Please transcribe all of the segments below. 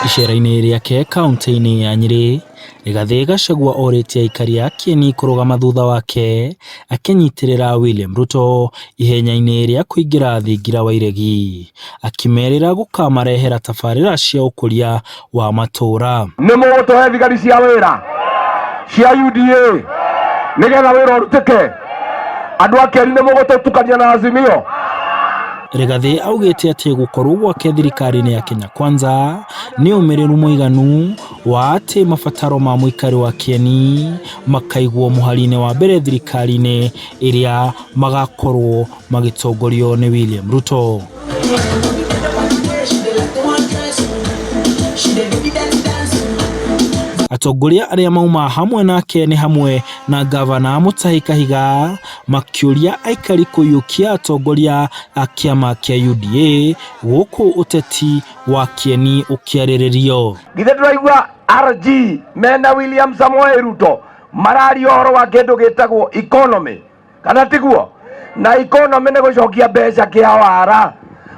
Icera-inĩ rĩake kaunti-inĩ ya Nyeri, Rigathi Gachagua orĩtie aikari a Kieni kũrũgama thutha wake akĩnyitĩrĩra William Ruto ihenya-inĩ rĩa kũingĩra thingira wa iregi, akĩmerĩra gũkamarehera tabarĩra cia ũkũria wa matũra. Nĩ mũgũtũhe thigari cia wĩra cia UDA nĩgetha wĩra ũrutĩke, andũ a Kieni nĩ mũgũtũtukania na Azimio. Rigathi augĩte atĩ gũkorwo gwake thirikari-inĩ ya Kenya Kwanza nĩ ũmĩrĩru mũiganu wa atĩ mabataro ma mũikari wa Kieni makaigwo mũhari-inĩ wa mbere thirikari-inĩ ĩrĩa magakorwo magĩtongorio nĩ William Ruto. Atongoria arĩa mauma hamwe nake nĩ hamwe na gavana Mutahi Kahiga makĩũria aikari kũiyũkia atongoria a kĩama kĩa UDA gũkũ ũteti wa Kieni ũkĩarĩrĩrio. Githĩ tũraigua RG mena William Samoei Ruto mararia ũhoro wa kĩndũ gĩtagwo economy, kana tiguo? Na economy nĩ gũcokia mbeca kĩawara,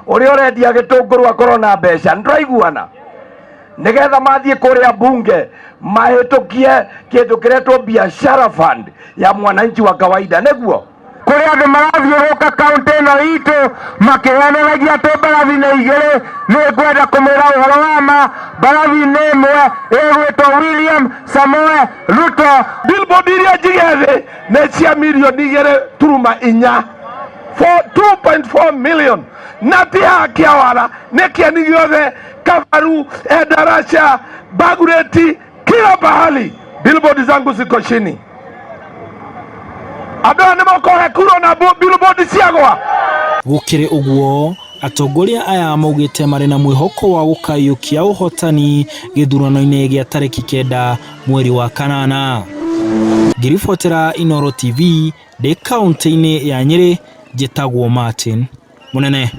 ũrĩa ũrendia gĩtũngũrũ akorwo na mbeca. Nĩtũraiguana nĩgetha mathiĩ kũrĩa bunge mahĩtũkie kĩndũ kĩretwo biashara fund ya mwananchi wa kawaida, nĩguo kũrĩa andũ marathiũrũka kaunti ĩno itũ makĩheanagia atĩ mbarathi nĩ igĩrĩ. Nĩ ngwenda kũmwĩra ũhoro wa ma, mbarathi nĩ ĩmwe ĩgwĩtwo William Samoei Ruto. Billboard iria njige thĩ nĩ cia mirioni 2.4 2.4 million, na ti Kĩawara, nĩ Kieni gĩothe, Kabaru, Endarasha, Bagureti, kila pahali billboard zangu ziko chini. Andũ nĩ mokohe kuro na billboard ciagwa. Gũkĩrĩ ũguo, atongoria aya maugĩte marĩ na mwĩhoko wa gũkaiũkia ũhotani gĩthurano-inĩ gĩa tarĩki 9 mweri wa kanana. Ngĩribotera Inooro TV ndĩ kaunti-inĩ ya Nyeri, njĩtagwo Martin Mũnene.